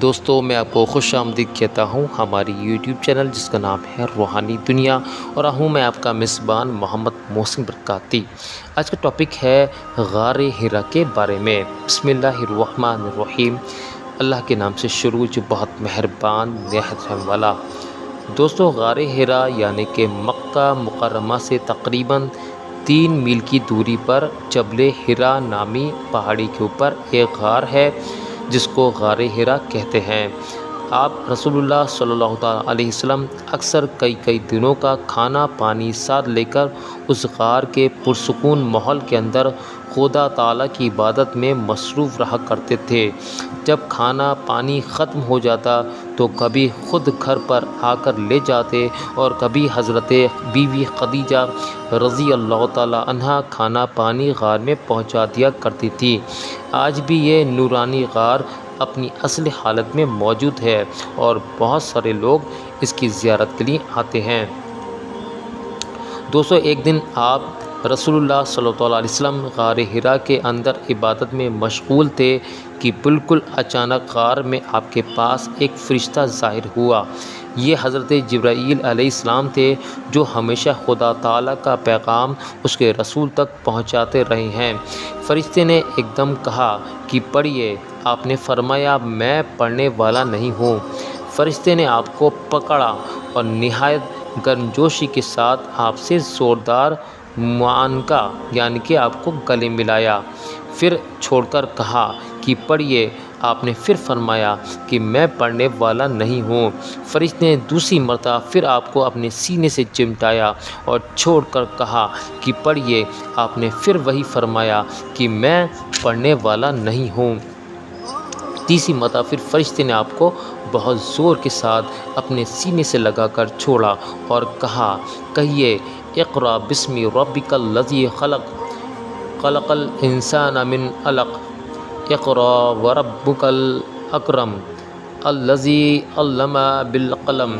دوستو میں آپ کو خوش آمدید کہتا ہوں ہماری یوٹیوب چینل جس کا نام ہے روحانی دنیا، اور ہوں میں آپ کا میزبان محمد محسن برکاتی۔ آج کا ٹاپک ہے غار حرا کے بارے میں۔ بسم اللہ الرحمن الرحیم۔ اللہ کے نام سے شروع جو بہت مہربان نہایت رحم والا۔ دوستو غار حرا یعنی کہ مکہ مکرمہ سے تقریباً 3 میل کی دوری پر جبل حرا نامی پہاڑی کے اوپر ایک غار ہے جس کو غار حرا کہتے ہیں۔ آپ رسول اللہ صلی اللہ تعالیٰ علیہ وسلم اکثر کئی دنوں کا کھانا پانی ساتھ لے کر اس غار کے پرسکون ماحول کے اندر خدا تعالیٰ کی عبادت میں مصروف رہا کرتے تھے۔ جب کھانا پانی ختم ہو جاتا تو کبھی خود گھر پر آ کر لے جاتے اور کبھی حضرت بیوی خدیجہ رضی اللہ تعالیٰ عنہ کھانا پانی غار میں پہنچا دیا کرتی تھی۔ آج بھی یہ نورانی غار اپنی اصل حالت میں موجود ہے اور بہت سارے لوگ اس کی زیارت کے لیے آتے ہیں۔ دوستو ایک دن آپ رسول اللہ صلی اللہ علیہ وسلم غار حرا کے اندر عبادت میں مشغول تھے کہ بالکل اچانک غار میں آپ کے پاس ایک فرشتہ ظاہر ہوا۔ یہ حضرت جبرائیل علیہ السلام تھے جو ہمیشہ خدا تعالیٰ کا پیغام اس کے رسول تک پہنچاتے رہے ہیں۔ فرشتے نے ایک دم کہا کہ پڑھیے۔ آپ نے فرمایا میں پڑھنے والا نہیں ہوں۔ فرشتے نے آپ کو پکڑا اور نہایت گرمجوشی کے ساتھ آپ سے زوردار معانقہ یعنی کہ آپ کو گلے ملایا، پھر چھوڑ کر کہا کہ پڑھیے۔ آپ نے پھر فرمایا کہ میں پڑھنے والا نہیں ہوں۔ فرشتے نے دوسری مرتبہ پھر آپ کو اپنے سینے سے چمٹایا اور چھوڑ کر کہا کہ پڑھیے۔ آپ نے پھر وہی فرمایا کہ میں پڑھنے والا نہیں ہوں۔ تیسری مرتبہ پھر فرشتے نے آپ کو بہت زور کے ساتھ اپنے سینے سے لگا کر چھوڑا اور کہا کہیے اقرأ بسم ربک الذی خلق خلق الانسان من علق اقرأ وربک الاکرم الذی علم بالقلم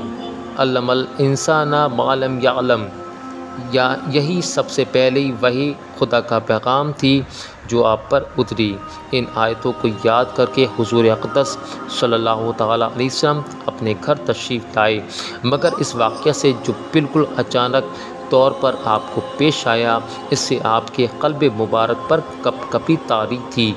علم الانسان ما لم یعلم۔ یہی سب سے پہلے وہی خدا کا پیغام تھی جو آپ پر اتری۔ ان آیتوں کو یاد کر کے حضور اقدس صلی اللہ تعالیٰ علیہ وسلم اپنے گھر تشریف لائے، مگر اس واقعہ سے جو بالکل اچانک طور پر آپ کو پیش آیا اس سے آپ کے قلب مبارک پر کپ کپی طاری تھی۔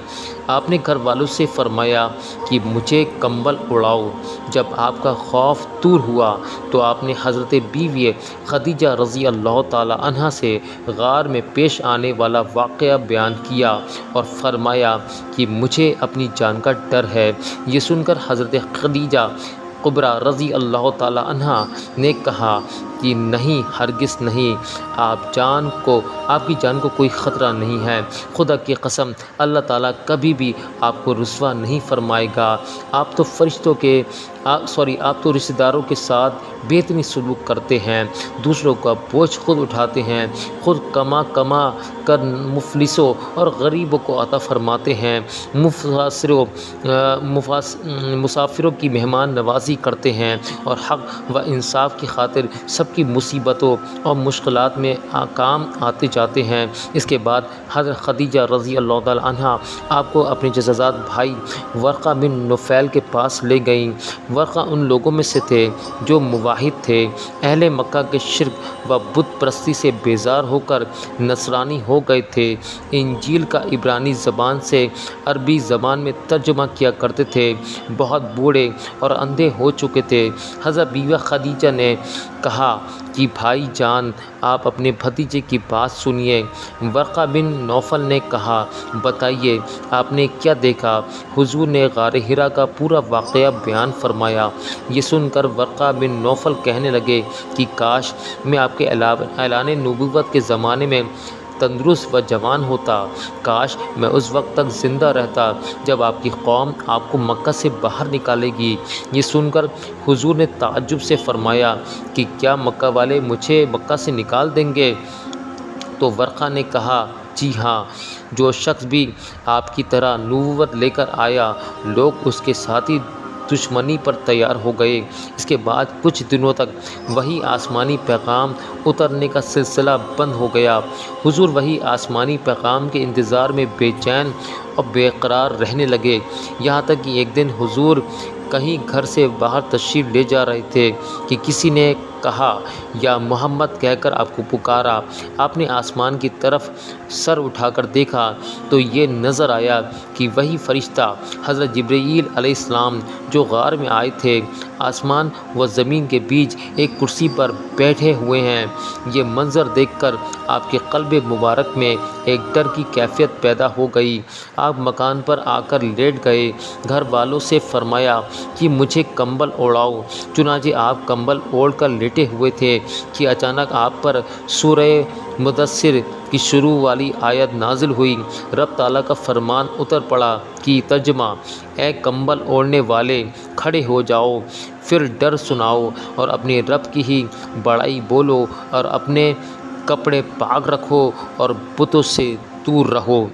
آپ نے گھر والوں سے فرمایا کہ مجھے کمبل اڑاؤ۔ جب آپ کا خوف دور ہوا تو آپ نے حضرت بیوی خدیجہ رضی اللہ تعالیٰ عنہ سے غار میں پیش آنے والا واقعہ بیان کیا اور فرمایا کہ مجھے اپنی جان کا ڈر ہے۔ یہ سن کر حضرت خدیجہ کبریٰ رضی اللہ تعالیٰ عنہ نے کہا کہ نہیں، ہرگز نہیں، آپ کی جان کو کوئی خطرہ نہیں ہے۔ خدا کی قسم اللہ تعالیٰ کبھی بھی آپ کو رسوا نہیں فرمائے گا۔ آپ تو رشتہ داروں کے ساتھ بہترین سلوک کرتے ہیں، دوسروں کا بوجھ خود اٹھاتے ہیں، خود کما کر مفلسوں اور غریبوں کو عطا فرماتے ہیں، مسافروں کی مہمان نوازی کرتے ہیں اور حق و انصاف کی خاطر سب کی مصیبتوں اور مشکلات میں کام آتے جاتے ہیں۔ اس کے بعد حضرت خدیجہ رضی اللہ تعالیٰ عنہ آپ کو اپنے جزازات بھائی ورقہ بن نوفل کے پاس لے گئیں۔ ورقہ ان لوگوں میں سے تھے جو موحد تھے، اہل مکہ کے شرک و بت پرستی سے بیزار ہو کر نصرانی ہو گئے تھے، انجیل کا عبرانی زبان سے عربی زبان میں ترجمہ کیا کرتے تھے، بہت بوڑھے اور اندھے ہو چکے تھے۔ حضرت بیوی خدیجہ نے کہا کہ بھائی جان آپ اپنے بھتیجے کی بات سنیے۔ ورقہ بن نوفل نے کہا بتائیے آپ نے کیا دیکھا؟ حضور نے غار حرا کا پورا واقعہ بیان فرمایا۔ یہ سن کر ورقہ بن نوفل کہنے لگے کہ کاش میں آپ کے اعلان نبوت کے زمانے میں تندرست و جوان ہوتا، کاش میں اس وقت تک زندہ رہتا جب آپ کی قوم آپ کو مکہ سے باہر نکالے گی۔ یہ سن کر حضور نے تعجب سے فرمایا کہ کیا مکہ والے مجھے مکہ سے نکال دیں گے؟ تو ورقہ نے کہا جی ہاں، جو شخص بھی آپ کی طرح نبوت لے کر آیا لوگ اس کے ساتھی دشمنی پر تیار ہو گئے۔ اس کے بعد کچھ دنوں تک وہی آسمانی پیغام اترنے کا سلسلہ بند ہو گیا۔ حضور وہی آسمانی پیغام کے انتظار میں بے چین اور بے قرار رہنے لگے، یہاں تک کہ ایک دن حضور کہیں گھر سے باہر تشریف لے جا رہے تھے کہ کسی نے کہا یا محمد کہہ کر آپ کو پکارا۔ آپ نے آسمان کی طرف سر اٹھا کر دیکھا تو یہ نظر آیا کہ وہی فرشتہ حضرت جبرائیل علیہ السلام جو غار میں آئے تھے آسمان و زمین کے بیچ ایک کرسی پر بیٹھے ہوئے ہیں۔ یہ منظر دیکھ کر آپ کے قلب مبارک میں ایک ڈر کی کیفیت پیدا ہو گئی۔ آپ مکان پر آ کر لیٹ گئے، گھر والوں سے فرمایا کہ مجھے کمبل اوڑھاؤ۔ چنانچہ آپ کمبل اوڑھ کر لیٹے ہوئے تھے کہ اچانک آپ پر سورہ مدثر کی شروع والی آیت نازل ہوئی۔ رب تعالیٰ کا فرمان اتر پڑا کہ ترجمہ: اے کمبل اوڑھنے والے، کھڑے ہو جاؤ، پھر ڈر سناؤ اور اپنے رب کی ہی بڑائی بولو اور اپنے کپڑے پاک رکھو اور بتوں سے دور رہو۔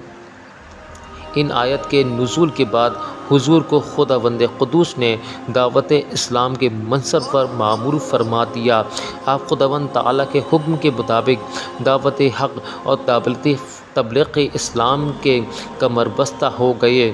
ان آیت کے نزول کے بعد حضور کو خداوند قدوس نے دعوت اسلام کے منصب پر مامور فرما دیا۔ آپ خداوند تعالیٰ کے حکم کے مطابق دعوت حق اور تبلیغ اسلام کے کمر بستہ ہو گئے۔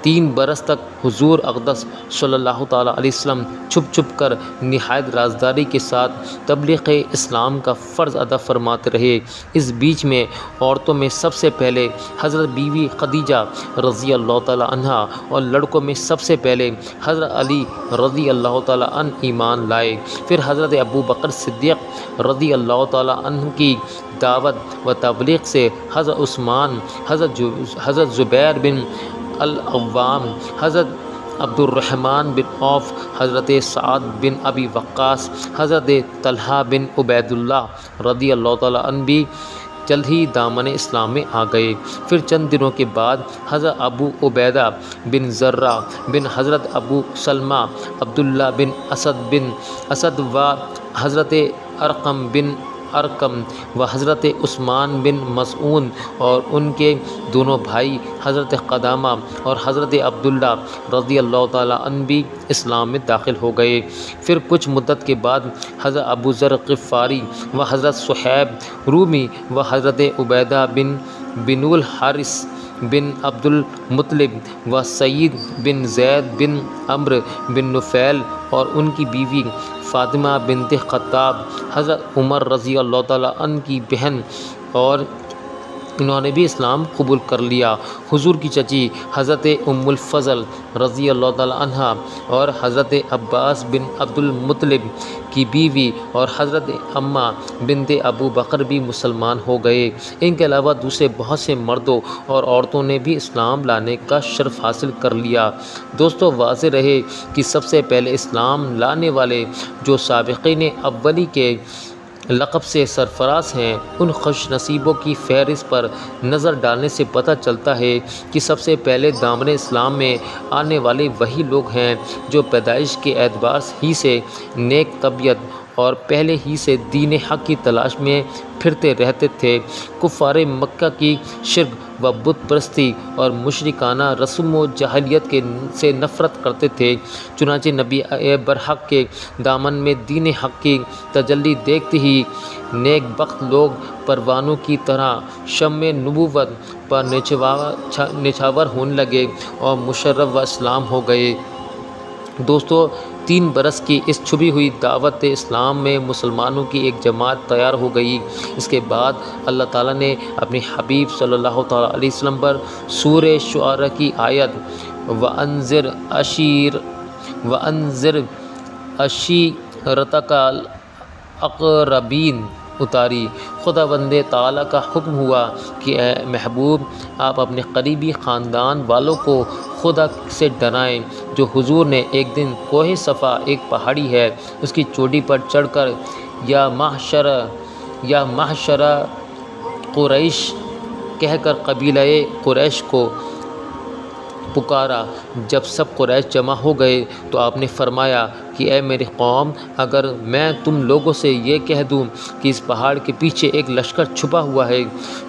3 برس تک حضور اقدس صلی اللہ تعالیٰ علیہ وسلم چھپ چھپ کر نہایت رازداری کے ساتھ تبلیغ اسلام کا فرض ادا فرماتے رہے۔ اس بیچ میں عورتوں میں سب سے پہلے حضرت بیوی خدیجہ رضی اللہ تعالیٰ عنہا اور لڑکوں میں سب سے پہلے حضرت علی رضی اللہ تعالیٰ عنہ ایمان لائے۔ پھر حضرت ابو بکر صدیق رضی اللہ تعالیٰ عنہ کی دعوت و تبلیغ سے حضرت عثمان، حضرت زبیر بن العوام، حضرت عبد الرحمن بن عوف، حضرت سعد بن ابی وقاص، حضرت طلحہ بن عبید اللہ رضی اللہ تعالیٰ عنہ بھی جلد ہی دامن اسلام میں آ گئے۔ پھر چند دنوں کے بعد حضرت ابو عبیدہ بن زرہ بن حضرت ابو سلمہ، عبداللہ بن اسد و حضرت ارقم بن ارقم و حضرت عثمان بن مسعود اور ان کے دونوں بھائی حضرت قدامہ اور حضرت عبداللہ رضی اللہ تعالیٰ عنہ بھی اسلام میں داخل ہو گئے۔ پھر کچھ مدت کے بعد حضرت ابو ذر غفاری و حضرت صہیب رومی و حضرت عبیدہ بن الحارث بن عبد المطلب و سعید بن زید بن عمرو بن نفیل اور ان کی بیوی فاطمہ بنت خطاب، حضرت عمر رضی اللہ تعالیٰ عنہ کی بہن، اور انہوں نے بھی اسلام قبول کر لیا۔ حضور کی چچی حضرت ام الفضل رضی اللہ تعالیٰ عنہ اور حضرت عباس بن عبد المطلب کی بیوی اور حضرت اماں بنت ابو بکر بھی مسلمان ہو گئے۔ ان کے علاوہ دوسرے بہت سے مردوں اور عورتوں نے بھی اسلام لانے کا شرف حاصل کر لیا۔ دوستو، واضح رہے کہ سب سے پہلے اسلام لانے والے جو سابقین اولی کے لقب سے سرفراز ہیں، ان خوش نصیبوں کی فہرست پر نظر ڈالنے سے پتہ چلتا ہے کہ سب سے پہلے دامن اسلام میں آنے والے وہی لوگ ہیں جو پیدائش کے اعتبار ہی سے نیک طبیعت اور پہلے ہی سے دین حق کی تلاش میں پھرتے رہتے تھے۔ کفار مکہ کی شرک و بت پرستی اور مشرکانہ رسم و جاہلیت سے نفرت کرتے تھے، چنانچہ نبی برحق کے دامن میں دین حق کی تجلی دیکھتے ہی نیک بخت لوگ پروانوں کی طرح شمع نبوت پر نچھاور ہونے لگے اور مشرف و اسلام ہو گئے۔ دوستو، 3 برس کی اس چھپی ہوئی دعوت اسلام میں مسلمانوں کی ایک جماعت تیار ہو گئی۔ اس کے بعد اللہ تعالیٰ نے اپنے حبیب صلی اللہ تعالیٰ علیہ وسلم پر سورہ شعراء کی آیت وَأَنذِرْ عَشِيرَتَكَ الْأَقْرَبِينَ اتاری۔ خداوند تعالیٰ کا حکم ہوا کہ اے محبوب، آپ اپنے قریبی خاندان والوں کو خدا سے ڈرائیں۔ جو حضور نے ایک دن کوہ صفا، ایک پہاڑی ہے، اس کی چوٹی پر چڑھ کر یا معشر قریش کہہ کر قبیلہ قریش کو پکارا۔ جب سب قریش جمع ہو گئے تو آپ نے فرمایا کہ اے میری قوم، اگر میں تم لوگوں سے یہ کہہ دوں کہ اس پہاڑ کے پیچھے ایک لشکر چھپا ہوا ہے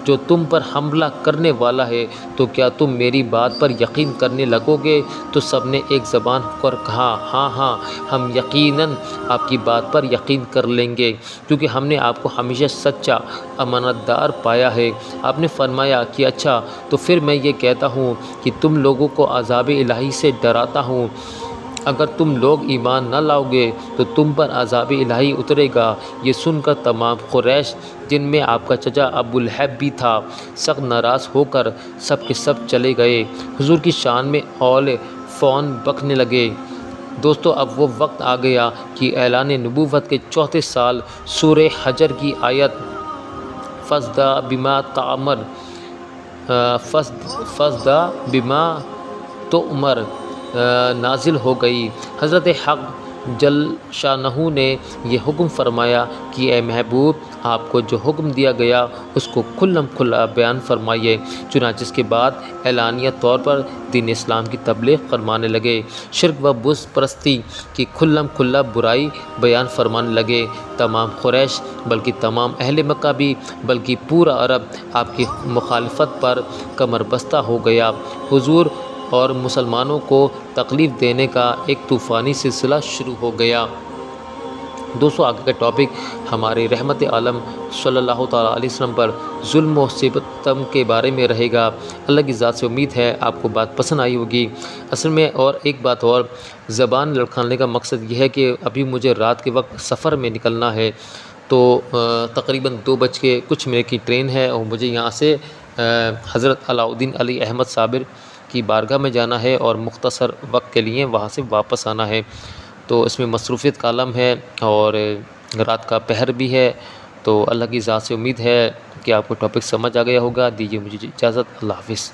جو تم پر حملہ کرنے والا ہے تو کیا تم میری بات پر یقین کرنے لگو گے؟ تو سب نے ایک زبان ہو کر کہا ہاں ہاں، ہم یقیناً آپ کی بات پر یقین کر لیں گے، کیونکہ ہم نے آپ کو ہمیشہ سچا امانت دار پایا ہے۔ آپ نے فرمایا کہ اچھا، تو پھر میں یہ کہتا ہوں کہ تم لوگوں کو عذاب الہی سے ڈراتا ہوں، اگر تم لوگ ایمان نہ لاؤ گے تو تم پر عذاب الہی اترے گا۔ یہ سن کر تمام قریش، جن میں آپ کا چچا ابو لہب بھی تھا، سخت ناراض ہو کر سب کے سب چلے گئے، حضور کی شان میں اول فون بکنے لگے۔ دوستو، اب وہ وقت آ گیا کہ اعلان نبوت کے چوتھے سال سورہ حجر کی آیت فَاصْدَعْ بِمَا تُؤْمَرُ فَاصْدَعْ بِمَا تُؤْمَرُ نازل ہو گئی۔ حضرت حق جل شانہ نے یہ حکم فرمایا کہ اے محبوب، آپ کو جو حکم دیا گیا اس کو کھلم کھلا بیان فرمائیے۔ چنانچہ اس کے بعد اعلانیہ طور پر دین اسلام کی تبلیغ فرمانے لگے، شرک و بت پرستی کی کھلم کھلا برائی بیان فرمانے لگے۔ تمام قریش، بلکہ تمام اہل مکہ بھی، بلکہ پورا عرب آپ کی مخالفت پر کمر بستہ ہو گیا۔ حضور اور مسلمانوں کو تکلیف دینے کا ایک طوفانی سلسلہ شروع ہو گیا۔ دوستو، آگے کا ٹاپک ہمارے رحمت عالم صلی اللہ تعالیٰ علیہ وسلم پر ظلم و ستم کے بارے میں رہے گا۔ اللہ کی ذات سے امید ہے آپ کو بات پسند آئی ہوگی۔ اصل میں اور ایک بات اور، زبان لڑکھانے کا مقصد یہ ہے کہ ابھی مجھے رات کے وقت سفر میں نکلنا ہے، تو تقریباً 2:00 کی ٹرین ہے اور مجھے یہاں سے حضرت علاؤالدین علی احمد صابر کی بارگاہ میں جانا ہے اور مختصر وقت کے لیے وہاں سے واپس آنا ہے۔ تو اس میں مصروفیت کا عالم ہے اور رات کا پہر بھی ہے، تو اللہ کی ذات سے امید ہے کہ آپ کو ٹاپک سمجھ آ گیا ہوگا۔ دیجیے مجھے اجازت، اللہ حافظ۔